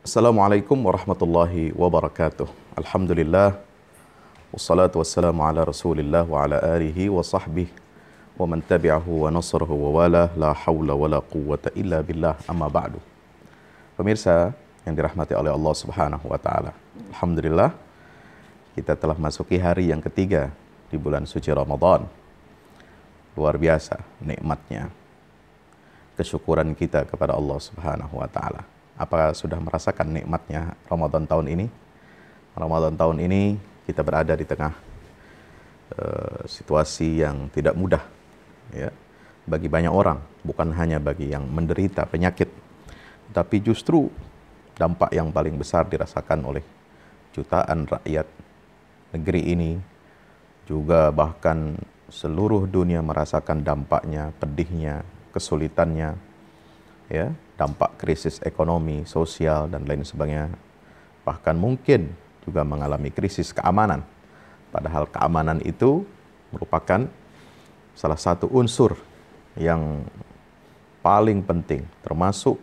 Assalamualaikum warahmatullahi wabarakatuh. Alhamdulillah, wassalatu wassalamu ala rasulillah wa ala alihi wa sahbihi wa man tabi'ahu wa nasrahu wa wala, la hawla wa la quwwata illa billah, amma ba'du. Pemirsa yang dirahmati oleh Allah subhanahu wa ta'ala, alhamdulillah kita telah masuki hari yang ketiga di bulan suci Ramadan. Luar biasa nikmatnya, kesyukuran kita kepada Allah subhanahu wa ta'ala. Apakah sudah merasakan nikmatnya Ramadan tahun ini? Ramadan tahun ini kita berada di tengah situasi yang tidak mudah, ya, bagi banyak orang, bukan hanya bagi yang menderita penyakit, tapi justru dampak yang paling besar dirasakan oleh jutaan rakyat negeri ini, juga bahkan seluruh dunia merasakan dampaknya, pedihnya, kesulitannya, ya, dampak krisis ekonomi, sosial, dan lain sebagainya. Bahkan mungkin juga mengalami krisis keamanan. Padahal keamanan itu merupakan salah satu unsur yang paling penting, termasuk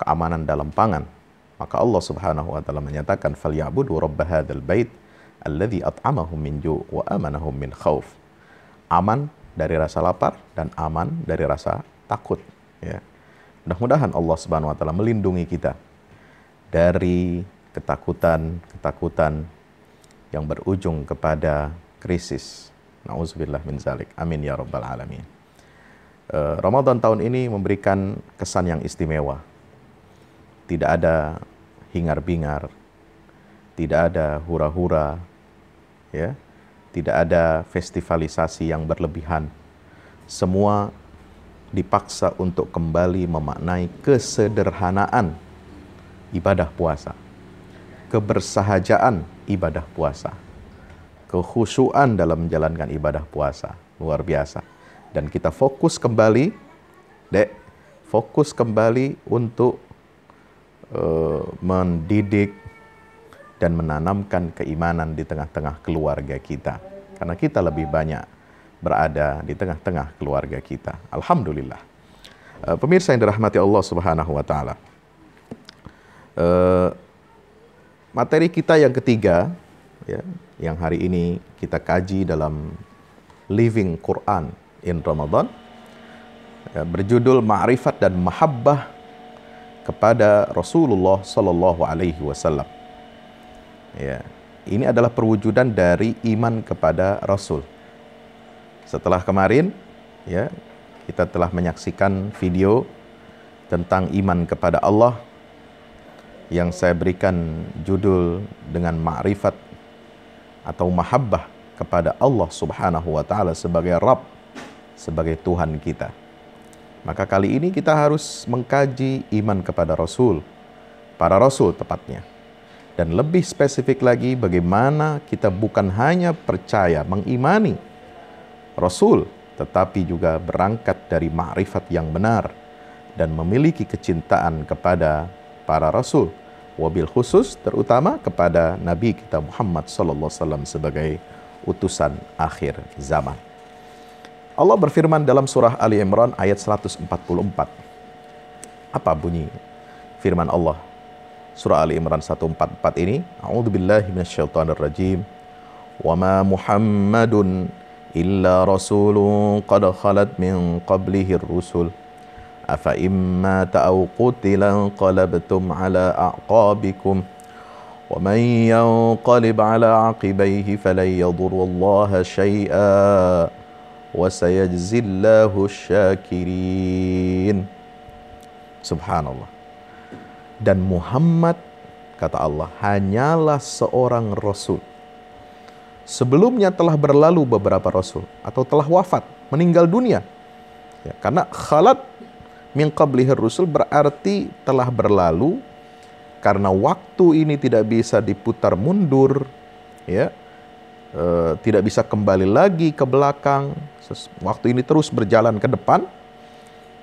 keamanan dalam pangan. Maka Allah subhanahu wa ta'ala menyatakan, فَلْيَعْبُدُوا رَبَّ هَذَا الْبَيْتِ الَّذِي أَطْعَمَهُمْ مِنْ جُوعٍ وَآمَنَهُمْ مِنْ خَوْفٍ. Aman dari rasa lapar dan aman dari rasa takut, ya. Mudah-mudahan Allah subhanahu wa ta'ala melindungi kita dari ketakutan-ketakutan yang berujung kepada krisis. Na'udzubillah min zalik. Amin ya rabbal alamin. Ramadan tahun ini memberikan kesan yang istimewa. Tidak ada hingar-bingar, tidak ada hura-hura, ya, tidak ada festivalisasi yang berlebihan. Semua dipaksa untuk kembali memaknai kesederhanaan ibadah puasa, kebersahajaan ibadah puasa, kekhusyuan dalam menjalankan ibadah puasa. Luar biasa. Dan kita fokus kembali, fokus kembali untuk mendidik dan menanamkan keimanan di tengah-tengah keluarga kita. Karena kita lebih banyak berada di tengah-tengah keluarga kita. Alhamdulillah. Pemirsa yang dirahmati Allah subhanahu wa ta'ala, materi kita yang ketiga, ya, yang hari ini kita kaji dalam Living Quran in Ramadan, ya, berjudul Ma'rifat dan Mahabbah kepada Rasulullah Sallallahu Alaihi Wasallam. Ya, ini adalah perwujudan dari iman kepada Rasul. Setelah kemarin, ya, kita telah menyaksikan video tentang iman kepada Allah yang saya berikan judul dengan ma'rifat atau mahabbah kepada Allah subhanahu wa ta'ala sebagai Rabb, sebagai Tuhan kita. Maka kali ini kita harus mengkaji iman kepada Rasul, para Rasul tepatnya. Dan lebih spesifik lagi, bagaimana kita bukan hanya percaya, mengimani Rasul, tetapi juga berangkat dari ma'rifat yang benar dan memiliki kecintaan kepada para Rasul, wabil khusus terutama kepada Nabi kita Muhammad SAW sebagai utusan akhir zaman. Allah berfirman dalam surah Ali Imran ayat 144. Apa bunyi firman Allah? Surah Ali Imran 144 ini, A'udzubillahi minasyaitonirrajim. Wa ma Muhammadun illa rasulun qad khalat min qablihi ar-rusul afa imma ta'aw qutila qalabtum ala a'qabikum wa man yanqalib ala aqibaihi falan yadurrullaha syai'a wa sayajzillahu syakirin. Subhanallah. Dan Muhammad, kata Allah, hanyalah seorang rasul. Sebelumnya telah berlalu beberapa rasul atau telah wafat, meninggal dunia. Ya, karena khalat min qablihir rusul berarti telah berlalu, karena waktu ini tidak bisa diputar mundur, ya, tidak bisa kembali lagi ke belakang. Waktu ini terus berjalan ke depan.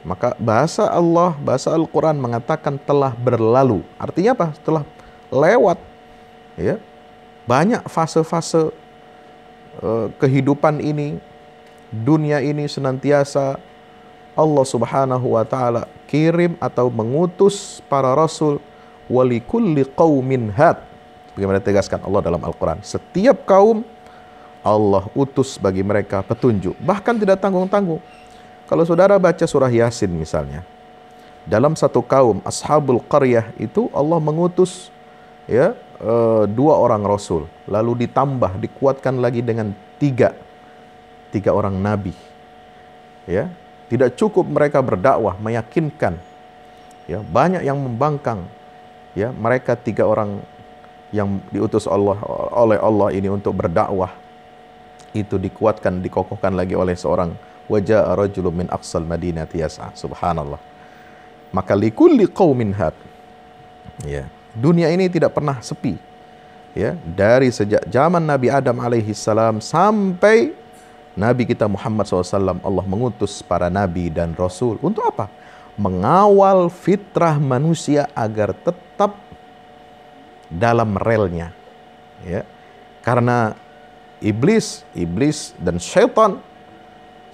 Maka bahasa Allah, bahasa Al-Quran mengatakan telah berlalu. Artinya apa? Telah lewat. Ya, banyak fase-fase kehidupan ini, dunia ini senantiasa Allah subhanahu wa ta'ala kirim atau mengutus para rasul wa likulli qaumin had. Bagaimana tegaskan Allah dalam Al-Quran, setiap kaum Allah utus bagi mereka petunjuk, bahkan tidak tanggung-tanggung. Kalau saudara baca surah Yasin misalnya, dalam satu kaum ashabul qaryah itu Allah mengutus ya 2 orang rasul, lalu ditambah dikuatkan lagi dengan tiga orang nabi. Ya, tidak cukup mereka berdakwah meyakinkan, ya banyak yang membangkang. Ya, mereka 3 orang yang diutus oleh Allah ini untuk berdakwah itu dikuatkan, dikokohkan lagi oleh seorang waja'a rajulun min aqsal madinati yas'a. Subhanallah. Maka likulli qaumin had. Ya, dunia ini tidak pernah sepi. Ya, dari sejak zaman Nabi Adam alaihi salam sampai Nabi kita Muhammad SAW, Allah mengutus para nabi dan rasul untuk apa? Mengawal fitrah manusia agar tetap dalam relnya. Ya, karena iblis dan syaitan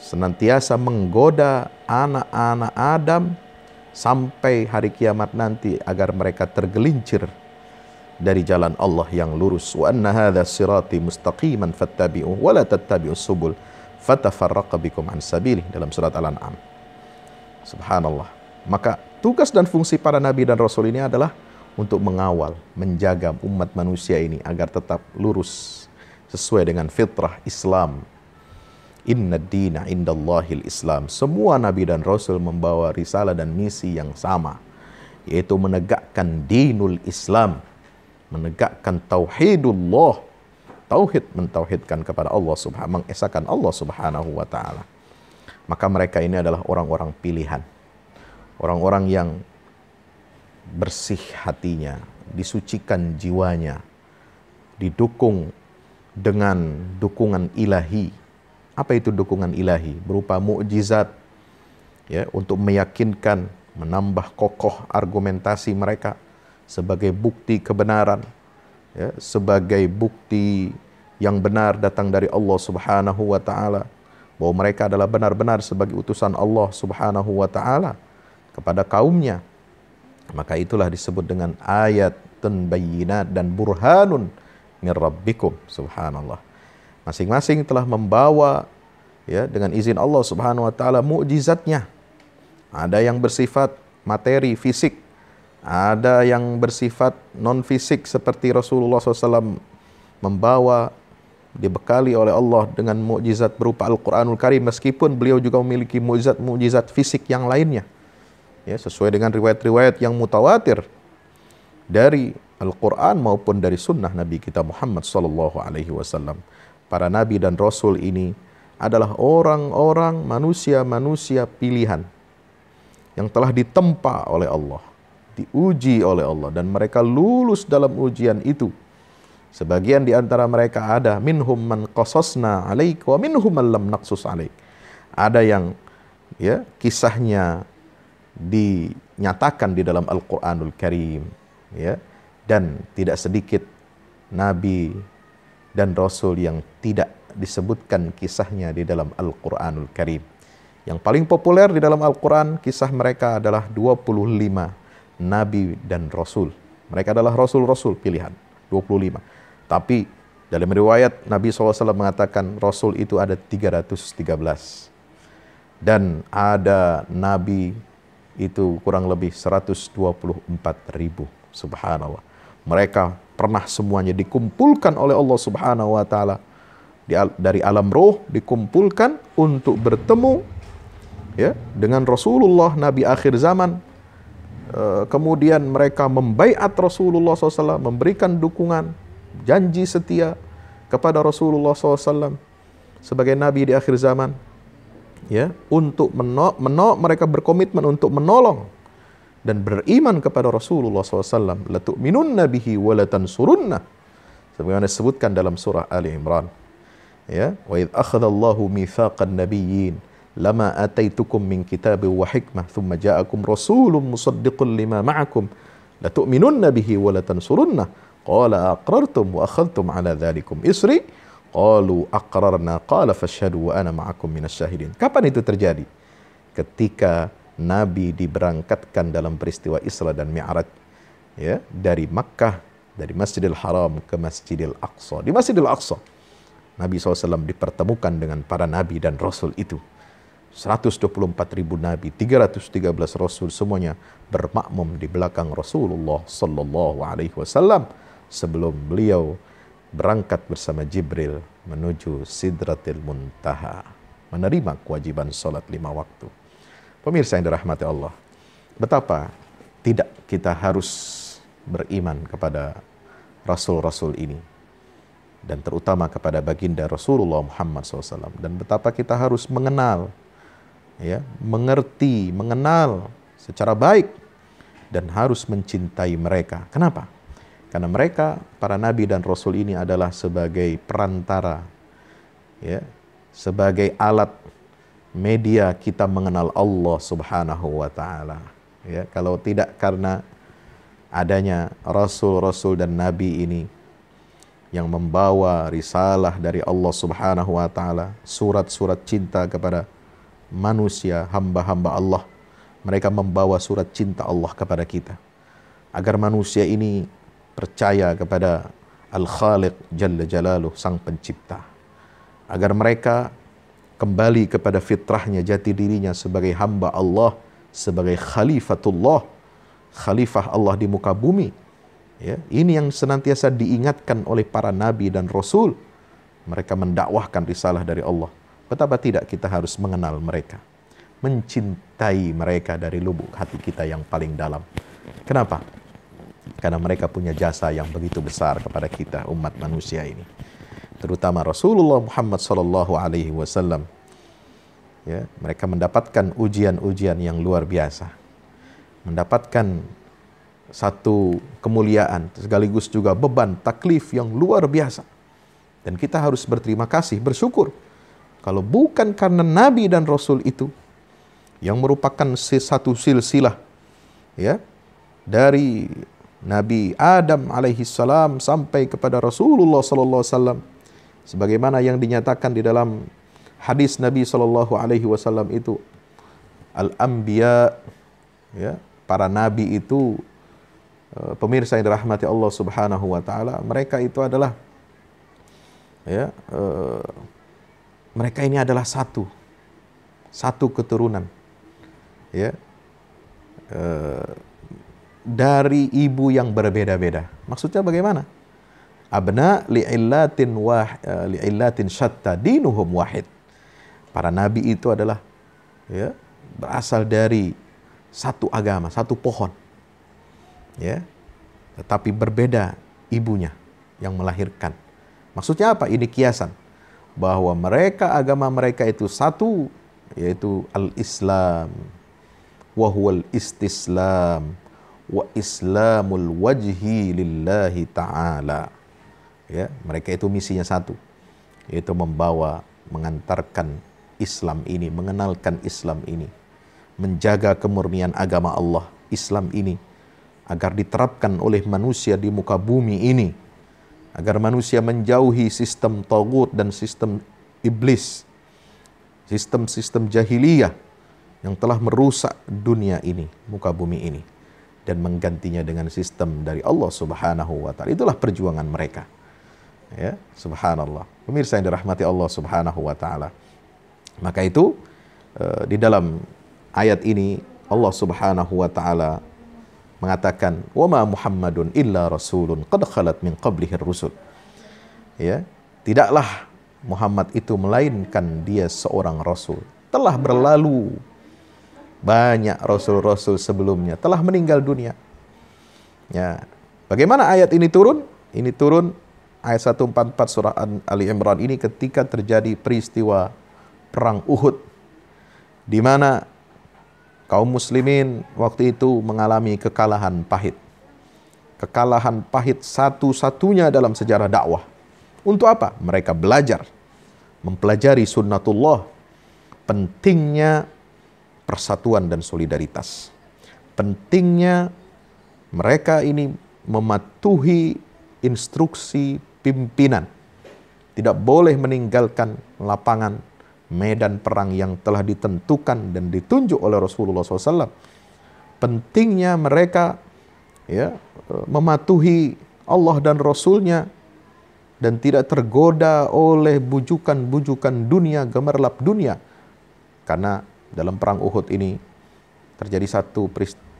senantiasa menggoda anak-anak Adam sampai hari kiamat nanti agar mereka tergelincir dari jalan Allah yang lurus. Wa anna hadza sirati mustaqiman fattabi'uhu wa la tattabi'us subul fatafarraqa bikum an sabilihi, dalam surat Al-An'am. Subhanallah. Maka tugas dan fungsi para nabi dan rasul ini adalah untuk mengawal, menjaga umat manusia ini agar tetap lurus sesuai dengan fitrah Islam. Inna dina indallahil Islam. Semua nabi dan rasul membawa risalah dan misi yang sama, yaitu menegakkan dinul Islam, menegakkan tauhidullah, mentauhidkan kepada Allah subhanahu, mengesahkan Allah subhanahu wa ta'ala. Maka mereka ini adalah orang-orang pilihan, orang-orang yang bersih hatinya, disucikan jiwanya, didukung dengan dukungan ilahi. Apa itu dukungan ilahi? Berupa mukjizat, ya, untuk meyakinkan, menambah kokoh argumentasi mereka sebagai bukti kebenaran, ya, sebagai bukti yang benar datang dari Allah subhanahu wa ta'ala, bahwa mereka adalah benar-benar sebagai utusan Allah subhanahu wa ta'ala kepada kaumnya. Maka itulah disebut dengan ayatun bayyinat dan burhanun min rabbikum. Subhanallah. Masing-masing telah membawa, ya, dengan izin Allah subhanahu wa ta'ala mukjizatnya. Ada yang bersifat materi, fisik. Ada yang bersifat non-fisik seperti Rasulullah SAW membawa, dibekali oleh Allah dengan mukjizat berupa Al-Quranul Karim, meskipun beliau juga memiliki mukjizat fisik yang lainnya. Ya, sesuai dengan riwayat-riwayat yang mutawatir dari Al-Quran maupun dari sunnah Nabi kita Muhammad SAW. Para nabi dan rasul ini adalah orang-orang, manusia-manusia pilihan yang telah ditempa oleh Allah, diuji oleh Allah, dan mereka lulus dalam ujian itu. Sebagian di antara mereka ada minhum man qasasna alaik wa minhum man lam naqsus alaik. Ada yang, ya, kisahnya dinyatakan di dalam Al-Quranul Karim, ya, dan tidak sedikit nabi dan rasul yang tidak disebutkan kisahnya di dalam Al-Quranul Karim. Yang paling populer di dalam Al-Quran, kisah mereka adalah 25 nabi dan rasul. Mereka adalah rasul-rasul pilihan, 25. Tapi dalam riwayat Nabi SAW mengatakan rasul itu ada 313. Dan ada nabi itu kurang lebih 124.000. Subhanallah. Mereka pernah semuanya dikumpulkan oleh Allah subhanahu wa ta'ala dari alam roh, dikumpulkan untuk bertemu, ya, dengan Rasulullah, Nabi akhir zaman. Kemudian mereka membaiat Rasulullah SAW, memberikan dukungan, janji setia kepada Rasulullah SAW sebagai Nabi di akhir zaman. Ya, untuk mereka berkomitmen untuk menolong dan beriman kepada Rasulullah SAW. La tu'minunna bihi wa la tansurunna, sebagaimana disebutkan dalam surah Ali Imran. Ya, wa idh akhadallahu mitsaqan nabiyyin lama ataitukum min kitabin wa hikmah thumma ja'akum rasulun musaddiqun lima ma'akum la tu'minunna bihi wa la tansurunna qala aqrartum wa akhadhtum ala dhalikum isri qalu aqrarna qala fashhadu wa ana ma'akum minasyahidin. Kapan itu terjadi? Ketika Nabi diberangkatkan dalam peristiwa Isra dan Mi'raj ya, dari Makkah, dari Masjidil Haram ke Masjidil Aqsa. Di Masjidil Aqsa, Nabi SAW dipertemukan dengan para nabi dan rasul itu. 124.000 nabi, 313 rasul, semuanya bermakmum di belakang Rasulullah Sallallahu Alaihi Wasallam sebelum beliau berangkat bersama Jibril menuju Sidratil Muntaha, menerima kewajiban sholat 5 waktu. Pemirsa yang dirahmati Allah, betapa tidak kita harus beriman kepada rasul-rasul ini, dan terutama kepada baginda Rasulullah Muhammad SAW, dan betapa kita harus mengenal, ya, mengerti, mengenal secara baik, dan harus mencintai mereka. Kenapa? Karena mereka, para nabi dan rasul ini adalah sebagai perantara, ya, sebagai alat media kita mengenal Allah Subhanahu wa taala. Ya, kalau tidak karena adanya rasul-rasul dan nabi ini yang membawa risalah dari Allah Subhanahu wa taala, surat-surat cinta kepada manusia, hamba-hamba Allah. Mereka membawa surat cinta Allah kepada kita, agar manusia ini percaya kepada Al-Khaliq Jalla Jalaluh, Sang Pencipta, agar mereka kembali kepada fitrahnya, jati dirinya sebagai hamba Allah, sebagai khalifatullah, khalifah Allah di muka bumi. Ya, ini yang senantiasa diingatkan oleh para nabi dan rasul. Mereka mendakwahkan risalah dari Allah. Betapa tidak kita harus mengenal mereka, mencintai mereka dari lubuk hati kita yang paling dalam. Kenapa? Karena mereka punya jasa yang begitu besar kepada kita, umat manusia ini. Terutama Rasulullah Muhammad Sallallahu Alaihi Wasallam. Ya, mereka mendapatkan ujian-ujian yang luar biasa, mendapatkan satu kemuliaan, sekaligus juga beban taklif yang luar biasa. Dan kita harus berterima kasih, bersyukur. Kalau bukan karena Nabi dan Rasul itu, yang merupakan satu silsilah, ya, dari Nabi Adam alaihi salam sampai kepada Rasulullah sallallahu alaihi wasallam, sebagaimana yang dinyatakan di dalam hadis Nabi sallallahu alaihi wasallam itu, al-anbiya, ya, para nabi itu, pemirsa yang dirahmati Allah Subhanahu wa taala, mereka itu adalah, ya, mereka ini adalah satu keturunan, ya, dari ibu yang berbeda-beda. Maksudnya bagaimana? Abna li'illatin syatta dinuhum wahid. Para nabi itu adalah, ya, berasal dari satu agama, satu pohon, ya, tetapi berbeda ibunya yang melahirkan. Maksudnya apa? Ini kiasan bahwa mereka, agama mereka itu satu, yaitu al-Islam, wa huwal istislam, wa islamul wajhi lillahi ta'ala. Ya, mereka itu misinya satu, yaitu membawa, mengantarkan Islam ini, mengenalkan Islam ini, menjaga kemurnian agama Allah, Islam ini, agar diterapkan oleh manusia di muka bumi ini, agar manusia menjauhi sistem taghut dan sistem iblis, sistem-sistem jahiliyah yang telah merusak dunia ini, muka bumi ini, dan menggantinya dengan sistem dari Allah Subhanahu wa taala. Itulah perjuangan mereka. Ya, subhanallah. Pemirsa yang dirahmati Allah Subhanahu wa taala. Maka itu di dalam ayat ini Allah Subhanahu wa taala mengatakan, "Wa ma Muhammadun illa rasulun qad khalat min qablihi rusul." Ya, tidaklah Muhammad itu melainkan dia seorang rasul. Telah berlalu banyak rasul-rasul sebelumnya, telah meninggal dunia. Ya, bagaimana ayat ini turun? Ini turun ayat 144 surah Ali Imran ini ketika terjadi peristiwa perang Uhud, di mana kaum muslimin waktu itu mengalami kekalahan pahit. Kekalahan pahit satu-satunya dalam sejarah dakwah. Untuk apa? Mereka belajar, mempelajari sunnatullah, pentingnya persatuan dan solidaritas. Pentingnya mereka ini mematuhi instruksi pimpinan. Tidak boleh meninggalkan lapangan medan perang yang telah ditentukan dan ditunjuk oleh Rasulullah SAW. Pentingnya mereka ya, mematuhi Allah dan Rasulnya, dan tidak tergoda oleh bujukan-bujukan dunia, gemerlap dunia. Karena dalam perang Uhud ini terjadi satu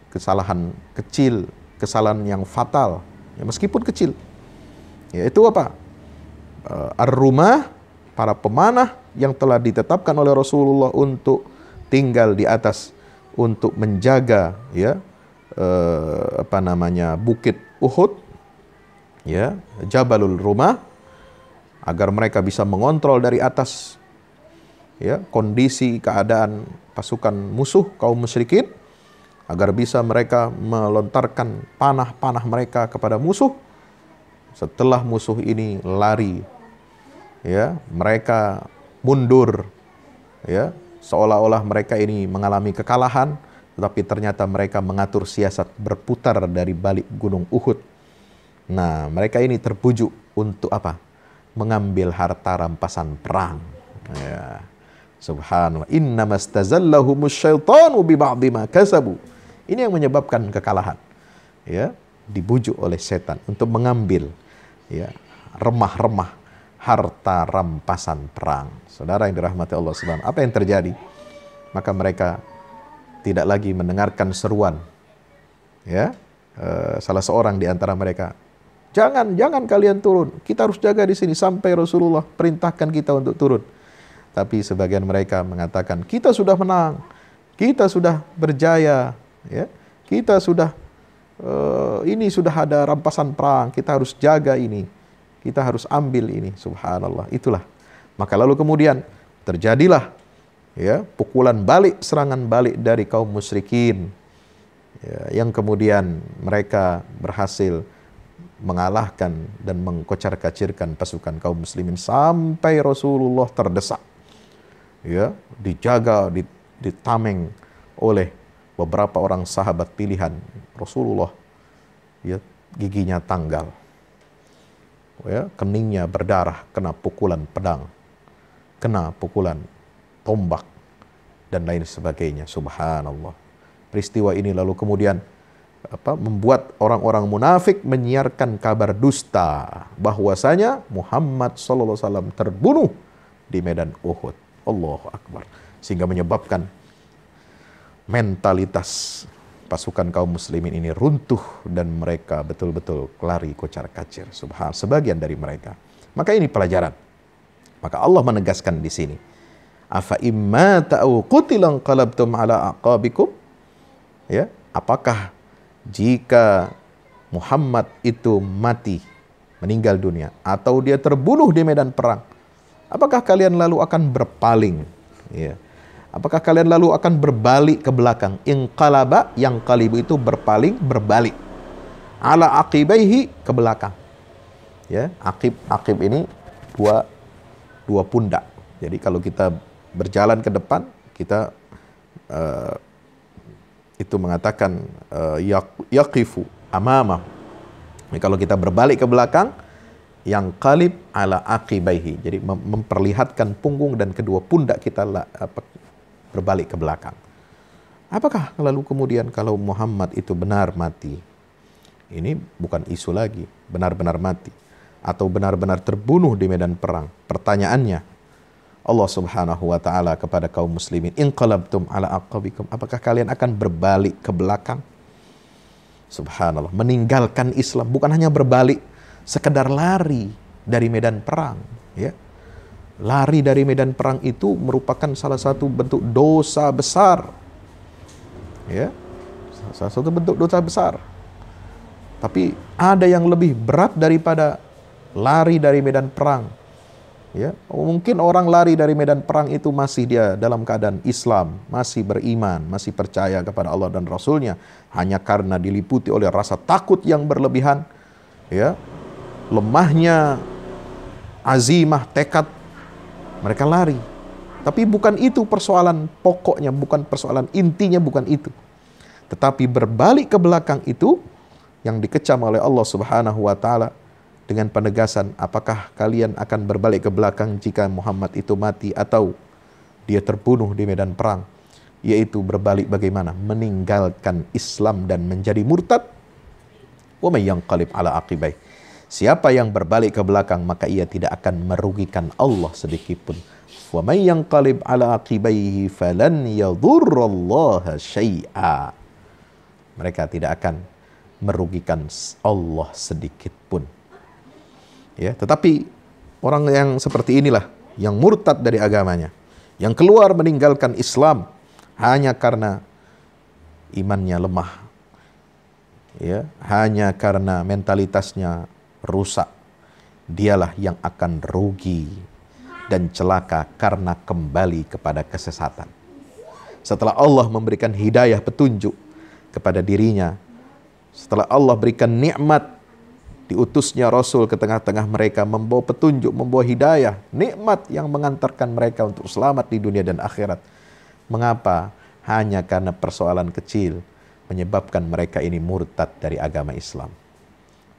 kesalahan kecil, kesalahan yang fatal, ya, meskipun kecil, yaitu apa? Ar-rumah, para pemanah yang telah ditetapkan oleh Rasulullah untuk tinggal di atas, untuk menjaga, ya, bukit Uhud, ya, Jabalul Rumah, agar mereka bisa mengontrol dari atas, ya, kondisi keadaan pasukan musuh kaum musyrikin, agar bisa mereka melontarkan panah-panah mereka kepada musuh. Setelah musuh ini lari, ya, mereka mundur, ya, seolah-olah mereka ini mengalami kekalahan, tetapi ternyata mereka mengatur siasat berputar dari balik gunung Uhud. Nah, mereka ini terbujuk untuk apa? Mengambil harta rampasan perang. Ya. Subhanallah. Innamastazallahumus syaitanu biba'di ma kasabu. Ini yang menyebabkan kekalahan. Ya, dibujuk oleh setan untuk mengambil, ya, remah-remah harta rampasan perang. Saudara yang dirahmati Allah SWT, apa yang terjadi? Maka mereka tidak lagi mendengarkan seruan, ya, salah seorang di antara mereka, jangan kalian turun, kita harus jaga di sini sampai Rasulullah perintahkan kita untuk turun. Tapi sebagian mereka mengatakan, kita sudah menang, kita sudah berjaya, ya, kita sudah ini sudah ada rampasan perang, kita harus jaga ini, kita harus ambil ini. Subhanallah, itulah. Maka lalu kemudian terjadilah, ya, pukulan balik, serangan balik dari kaum musyrikin, ya, yang kemudian mereka berhasil mengalahkan dan mengkocar-kacirkan pasukan kaum muslimin sampai Rasulullah terdesak, ya, dijaga, ditameng oleh beberapa orang sahabat pilihan Rasulullah, ya, giginya tanggal, ya, keningnya berdarah, kena pukulan pedang, kena pukulan tombak, dan lain sebagainya. Subhanallah. Peristiwa ini lalu kemudian membuat orang-orang munafik menyiarkan kabar dusta bahwasanya Muhammad SAW terbunuh di medan Uhud. Allahu Akbar. Sehingga menyebabkan mentalitas pasukan kaum muslimin ini runtuh dan mereka betul-betul lari kocar-kacir. Subhan, sebagian dari mereka. Maka ini pelajaran. Maka Allah menegaskan di sini, afa imma ta'u qutilan qalabtum ala aqabikum, ya, apakah jika Muhammad itu mati, meninggal dunia, atau dia terbunuh di medan perang, apakah kalian lalu akan berpaling, ya, apakah kalian lalu akan berbalik ke belakang? Inqalaba, yang qalibu itu berpaling, berbalik, ala aqibaihi, ke belakang, ya. Aqib ini dua pundak. Jadi kalau kita berjalan ke depan, kita itu mengatakan yaqifu amamah. Kalau kita berbalik ke belakang, yang qalib ala aqibaihi. Jadi memperlihatkan punggung dan kedua pundak kita berbalik ke belakang. Apakah lalu kemudian kalau Muhammad itu benar mati, ini bukan isu lagi, benar-benar mati, atau benar-benar terbunuh di medan perang? Pertanyaannya, Allah Subhanahu wa ta'ala kepada kaum muslimin, inqalabtum ala aqabikum, apakah kalian akan berbalik ke belakang? Subhanallah, meninggalkan Islam, bukan hanya berbalik, sekedar lari dari medan perang, ya. Lari dari medan perang itu merupakan salah satu bentuk dosa besar, ya, salah satu bentuk dosa besar. Tapi ada yang lebih berat daripada lari dari medan perang. Ya, mungkin orang lari dari medan perang itu masih dia dalam keadaan Islam, masih beriman, masih percaya kepada Allah dan Rasulnya, hanya karena diliputi oleh rasa takut yang berlebihan, ya, lemahnya azimah, tekad, mereka lari. Tapi bukan itu persoalan pokoknya, bukan persoalan intinya, bukan itu. Tetapi berbalik ke belakang itu yang dikecam oleh Allah Subhanahu wa ta'ala dengan penegasan, apakah kalian akan berbalik ke belakang jika Muhammad itu mati atau dia terbunuh di medan perang? Yaitu berbalik bagaimana? Meninggalkan Islam dan menjadi murtad. Wa may yanqalib ala aqibai. Siapa yang berbalik ke belakang maka ia tidak akan merugikan Allah sedikit pun. Wa may yanqalib ala aqibaihi falan yadhurrallaha syai'a. Mereka tidak akan merugikan Allah sedikit pun. Ya, tetapi orang yang seperti inilah yang murtad dari agamanya, yang keluar meninggalkan Islam hanya karena imannya lemah, ya, hanya karena mentalitasnya rusak, dialah yang akan rugi dan celaka karena kembali kepada kesesatan. Setelah Allah memberikan hidayah petunjuk kepada dirinya, setelah Allah berikan nikmat diutusnya Rasul ke tengah-tengah mereka, membawa petunjuk, membawa hidayah, nikmat yang mengantarkan mereka untuk selamat di dunia dan akhirat. Mengapa? Hanya karena persoalan kecil menyebabkan mereka ini murtad dari agama Islam.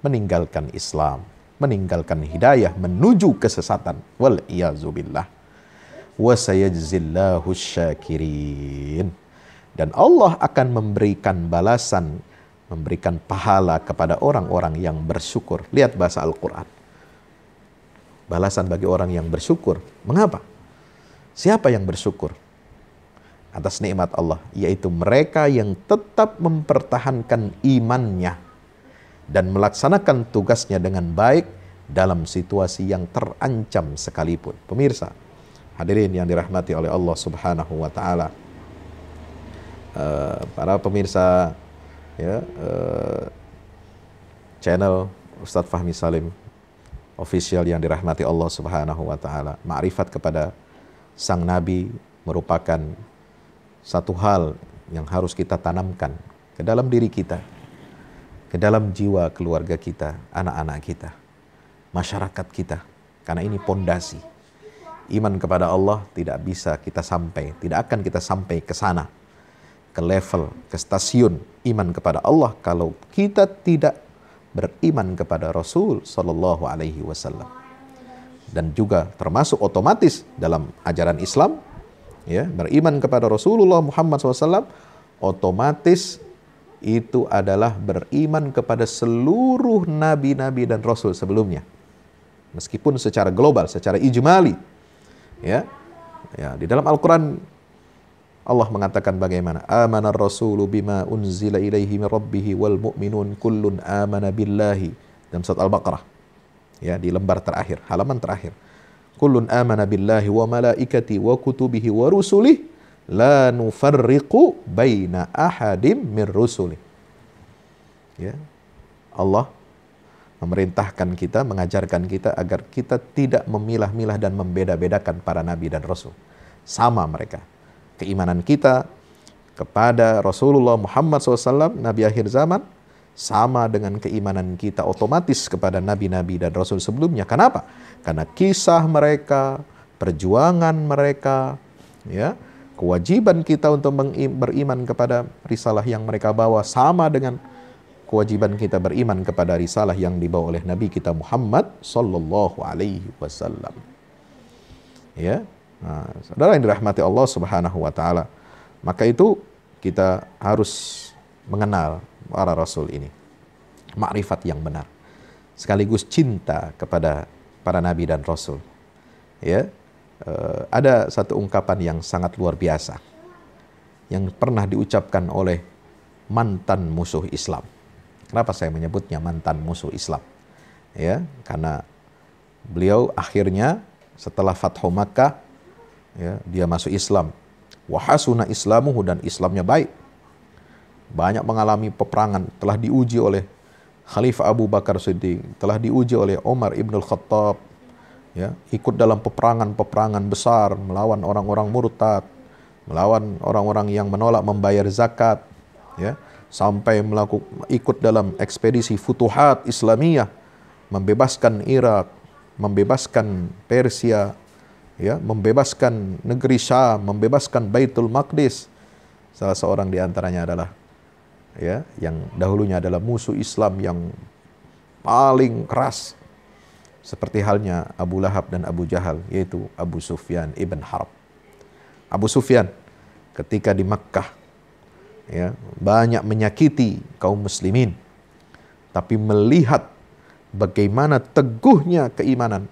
Meninggalkan Islam, meninggalkan hidayah, menuju kesesatan. Wal iyazubillah. Wa sayajzillahu syakirin. Dan Allah akan memberikan balasan, memberikan pahala kepada orang-orang yang bersyukur. Lihat bahasa Al-Quran. Balasan bagi orang yang bersyukur. Mengapa? Siapa yang bersyukur atas nikmat Allah? Yaitu mereka yang tetap mempertahankan imannya dan melaksanakan tugasnya dengan baik dalam situasi yang terancam sekalipun. Pemirsa, hadirin yang dirahmati oleh Allah Subhanahu wa Ta'ala, para pemirsa ya, channel Ustadz Fahmi Salim official yang dirahmati Allah Subhanahu wa Ta'ala, ma'rifat kepada sang Nabi merupakan satu hal yang harus kita tanamkan ke dalam diri kita, ke dalam jiwa keluarga kita, anak-anak kita, masyarakat kita, karena ini pondasi. Iman kepada Allah tidak bisa kita sampai, tidak akan kita sampai ke sana, ke level, ke stasiun iman kepada Allah kalau kita tidak beriman kepada Rasul Sallallahu Alaihi Wasallam. Dan juga termasuk otomatis dalam ajaran Islam, ya, beriman kepada Rasulullah Muhammad SAW, otomatis itu adalah beriman kepada seluruh nabi-nabi dan rasul sebelumnya. Meskipun secara global, secara ijmali, ya, di dalam Al-Quran Allah mengatakan bagaimana? Amanar rasulu bima unzila ilaihi min rabbihi wal mu'minun kullun amana billahi. Dalam surat Al-Baqarah. Ya, di lembar terakhir, halaman terakhir. Kullun amana billahi wa malaikati wa kutubihi wa rusulih la nufarriqu baina ahadim min rusulih. Ya. Allah memerintahkan kita, mengajarkan kita agar kita tidak memilah-milah dan membeda-bedakan para nabi dan rasul. Sama mereka. Keimanan kita kepada Rasulullah Muhammad SAW, Nabi akhir zaman, sama dengan keimanan kita otomatis kepada nabi-nabi dan rasul sebelumnya. Kenapa? Karena kisah mereka, perjuangan mereka, ya, kewajiban kita untuk beriman kepada risalah yang mereka bawa sama dengan kewajiban kita beriman kepada risalah yang dibawa oleh Nabi kita Muhammad Sallallahu Alaihi Wasallam. Ya. Nah, saudara yang dirahmati Allah Subhanahu wa Ta'ala, maka itu kita harus mengenal para rasul ini, makrifat yang benar, sekaligus cinta kepada para nabi dan rasul. Ya, ada satu ungkapan yang sangat luar biasa yang pernah diucapkan oleh mantan musuh Islam. Kenapa saya menyebutnya mantan musuh Islam? Ya, karena beliau akhirnya setelah Fathu Makkah, ya, dia masuk Islam. Wahasuna islamuhu, dan Islamnya baik. Banyak mengalami peperangan, telah diuji oleh Khalifah Abu Bakar Siddiq, telah diuji oleh Umar Ibn Khattab, ya, ikut dalam peperangan-peperangan besar, melawan orang-orang murtad, melawan orang-orang yang menolak membayar zakat, ya, sampai ikut dalam ekspedisi Futuhat Islamiyah, membebaskan Irak, membebaskan Persia, ya, membebaskan negeri Syam, membebaskan Baitul Maqdis. Salah seorang di antaranya adalah, ya, yang dahulunya adalah musuh Islam yang paling keras, seperti halnya Abu Lahab dan Abu Jahal, yaitu Abu Sufyan ibn Harb. Abu Sufyan ketika di Makkah, ya, banyak menyakiti kaum muslimin, tapi melihat bagaimana teguhnya keimanan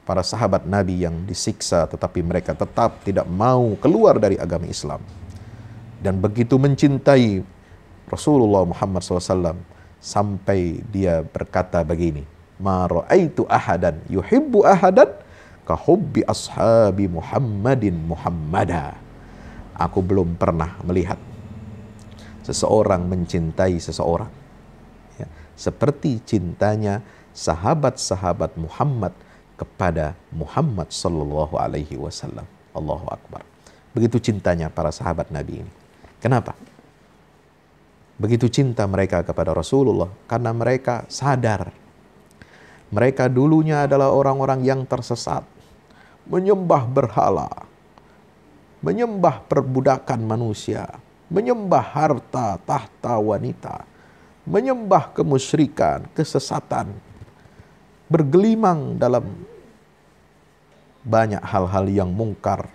para sahabat Nabi yang disiksa, tetapi mereka tetap tidak mau keluar dari agama Islam. Dan begitu mencintai Rasulullah Muhammad SAW, sampai dia berkata begini, ma ra'aitu ahadan yuhibbu ahadan ka hubbi ashabi Muhammadin Muhammada. Aku belum pernah melihat seseorang mencintai seseorang ya, seperti cintanya sahabat-sahabat Muhammad kepada Muhammad sallallahu alaihi wasallam. Allahu Akbar. Begitu cintanya para sahabat Nabi ini. Kenapa? Begitu cinta mereka kepada Rasulullah karena mereka sadar mereka dulunya adalah orang-orang yang tersesat, menyembah berhala, menyembah perbudakan manusia, menyembah harta, tahta wanita, menyembah kemusyrikan, kesesatan, bergelimang dalam banyak hal-hal yang mungkar.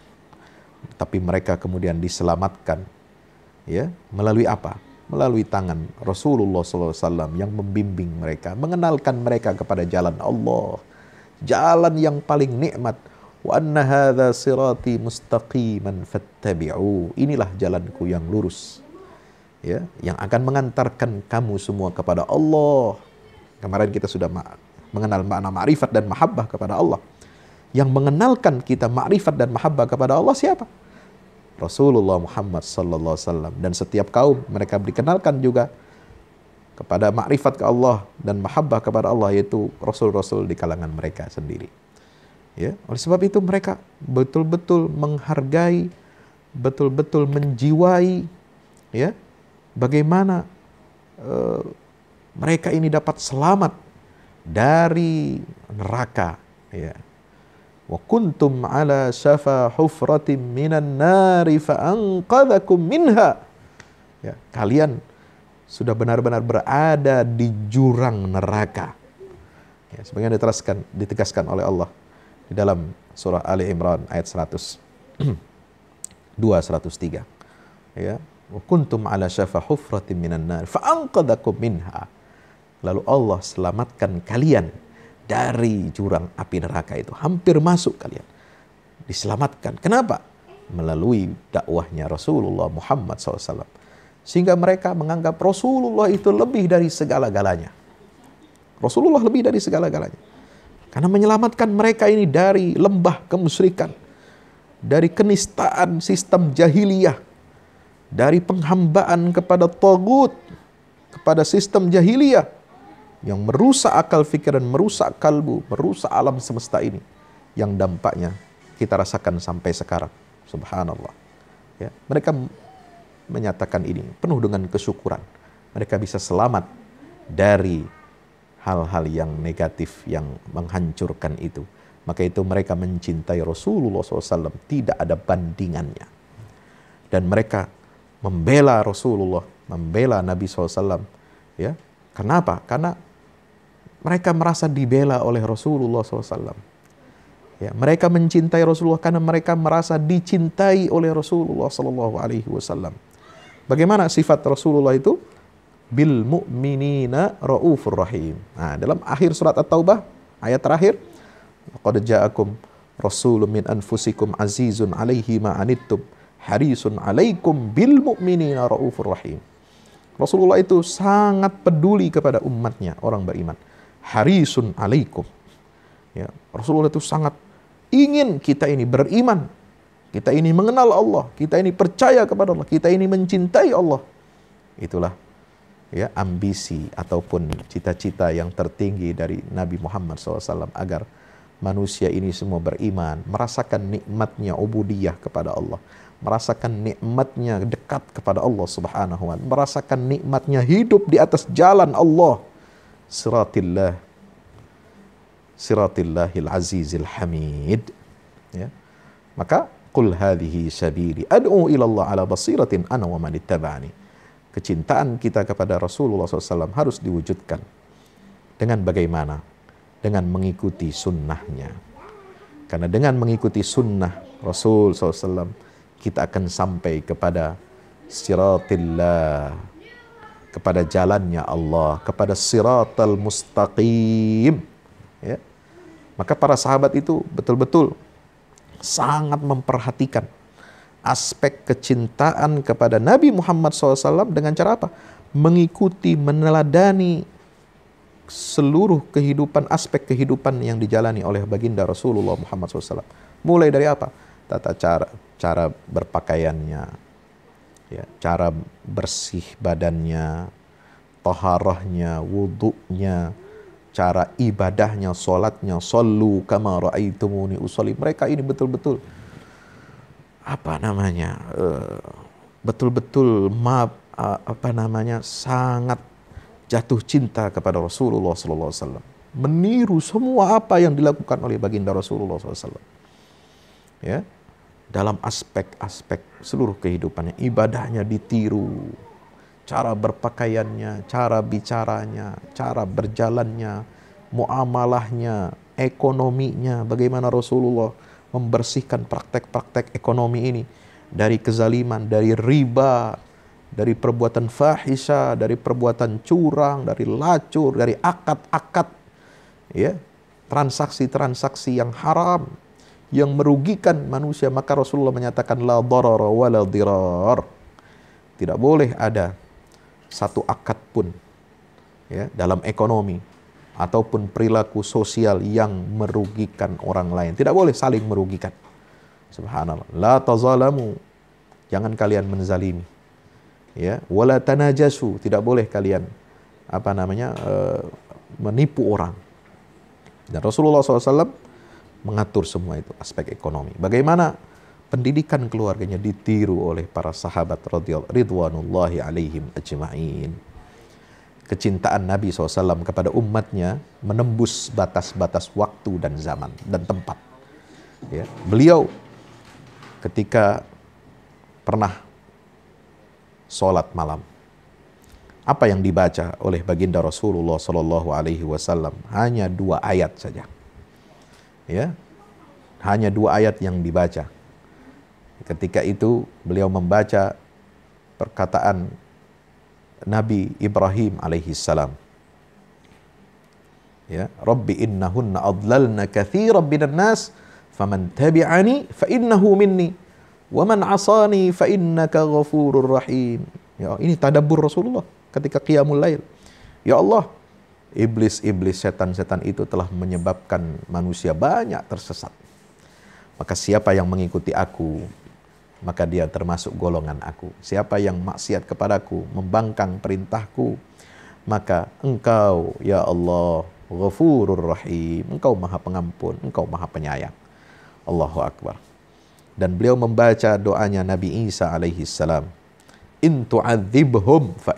Tapi mereka kemudian diselamatkan ya, melalui apa? Melalui tangan Rasulullah SAW yang membimbing mereka, mengenalkan mereka kepada jalan Allah, jalan yang paling nikmat. Wa anna hadza sirati mustaqiman fattabi'u. Inilah jalanku yang lurus, ya, yang akan mengantarkan kamu semua kepada Allah. Kemarin kita sudah mengenal makna ma'rifat dan mahabbah kepada Allah. Yang mengenalkan kita ma'rifat dan mahabbah kepada Allah siapa? Rasulullah Muhammad sallallahu alaihi wasallam. Dan setiap kaum mereka dikenalkan juga kepada makrifat ke Allah dan mahabbah kepada Allah, yaitu rasul-rasul di kalangan mereka sendiri. Ya, oleh sebab itu mereka betul-betul menghargai, betul-betul menjiwai ya bagaimana mereka ini dapat selamat dari neraka ya. Wa kuntum ala syafa hufratin minan nari fa anqadhakum minha. Ya, kalian sudah benar-benar berada di jurang neraka. Ya, sebagaimana ditegaskan oleh Allah di dalam surah Ali Imran ayat 103. Ya, wa kuntum ala syafa hufratin minan nari fa anqadhakum minha. Lalu Allah selamatkan kalian dari jurang api neraka itu. Hampir masuk kalian. Diselamatkan. Kenapa? Melalui dakwahnya Rasulullah Muhammad SAW. Sehingga mereka menganggap Rasulullah itu lebih dari segala-galanya. Rasulullah lebih dari segala-galanya. Karena menyelamatkan mereka ini dari lembah kemusyrikan, dari kenistaan sistem jahiliyah, dari penghambaan kepada tagut, kepada sistem jahiliyah yang merusak akal fikiran, merusak kalbu, merusak alam semesta ini, yang dampaknya kita rasakan sampai sekarang. Subhanallah. Ya, mereka menyatakan ini penuh dengan kesyukuran. Mereka bisa selamat dari hal-hal yang negatif yang menghancurkan itu. Maka itu mereka mencintai Rasulullah SAW tidak ada bandingannya. Dan mereka membela Rasulullah, membela Nabi SAW. Ya, kenapa? Karena mereka merasa dibela oleh Rasulullah SAW. Ya, mereka mencintai Rasulullah karena mereka merasa dicintai oleh Rasulullah SAW. Bagaimana sifat Rasulullah itu? Bil mu'minina ra'ufur rahim. Nah, dalam akhir surat At-Taubah, ayat terakhir, laqad ja'akum rasulun min anfusikum azizun 'alaihi ma anittum harisun 'alaikum bil mu'minina ra'ufur rahim. Rasulullah itu sangat peduli kepada umatnya, orang beriman. Harisun 'alaikum. Ya, Rasulullah itu sangat ingin kita ini beriman, kita ini mengenal Allah, kita ini percaya kepada Allah, kita ini mencintai Allah. Itulah ya ambisi ataupun cita-cita yang tertinggi dari Nabi Muhammad SAW, agar manusia ini semua beriman, merasakan nikmatnya ubudiyah kepada Allah, merasakan nikmatnya dekat kepada Allah Subhanahu wa ta'ala, merasakan nikmatnya hidup di atas jalan Allah, Siratillahil azizil hamid. Ya. Maka qul hadhihi sabili ad'u ila Allah ala basiratin ana wa man ittaba'ani. Kecintaan kita kepada Rasulullah SAW harus diwujudkan dengan bagaimana? Dengan mengikuti sunnahnya. Karena dengan mengikuti sunnah Rasul SAW, kita akan sampai kepada siratillah, kepada jalannya Allah, kepada siratal mustaqim. Ya. Maka para sahabat itu betul-betul sangat memperhatikan aspek kecintaan kepada Nabi Muhammad SAW dengan cara apa? Mengikuti, meneladani seluruh kehidupan, aspek kehidupan yang dijalani oleh baginda Rasulullah Muhammad SAW. Mulai dari apa? Tata cara berpakaiannya, ya, cara bersih badannya, taharahnya, wudhunya, cara ibadahnya, sholatnya, sallu kama ra'aitumuni usolli. Mereka ini betul-betul betul-betul sangat jatuh cinta kepada Rasulullah SAW, meniru semua apa yang dilakukan oleh baginda Rasulullah SAW. Ya, dalam aspek-aspek seluruh kehidupannya, ibadahnya ditiru, cara berpakaiannya, cara bicaranya, cara berjalannya, muamalahnya, ekonominya, bagaimana Rasulullah membersihkan praktek-praktek ekonomi ini dari kezaliman, dari riba, dari perbuatan fahisha, dari perbuatan curang, dari lacur, dari akad-akad, ya, transaksi-transaksi yang haram, yang merugikan manusia. Maka Rasulullah menyatakan la darara wa la dirar. Tidak boleh ada satu akad pun, ya, dalam ekonomi ataupun perilaku sosial yang merugikan orang lain. Tidak boleh saling merugikan. Subhanallah. La tazalamu. Jangan kalian menzalimi. Ya, wala tanajasu. Tidak boleh kalian menipu orang. Dan Rasulullah SAW mengatur semua itu, aspek ekonomi. Bagaimana pendidikan keluarganya ditiru oleh para sahabat ridwanullahi alaihim ajma'in. Kecintaan Nabi SAW kepada umatnya menembus batas-batas waktu dan zaman dan tempat. Ya, beliau ketika pernah sholat malam, apa yang dibaca oleh baginda Rasulullah SAW? Hanya 2 ayat saja. Ya, hanya 2 ayat yang dibaca. Ketika itu beliau membaca perkataan Nabi Ibrahim alaihissalam. Ya, Rabbi innahunna adlalna katsiran minan nas faman tabi'ani fa innahu minni wa man 'asani fa innaka ghafurur rahim. Ya, ini tadabbur Rasulullah ketika qiyamul lail. Ya Allah, iblis-iblis, setan-setan itu telah menyebabkan manusia banyak tersesat. Maka siapa yang mengikuti aku, maka dia termasuk golongan aku. Siapa yang maksiat kepadaku, membangkang perintahku, maka engkau, ya Allah, Ghafurur Rahim. Engkau maha pengampun, engkau maha penyayang. Allahu Akbar. Dan beliau membaca doanya Nabi Isa alaihissalam. In tu'adzibhum fa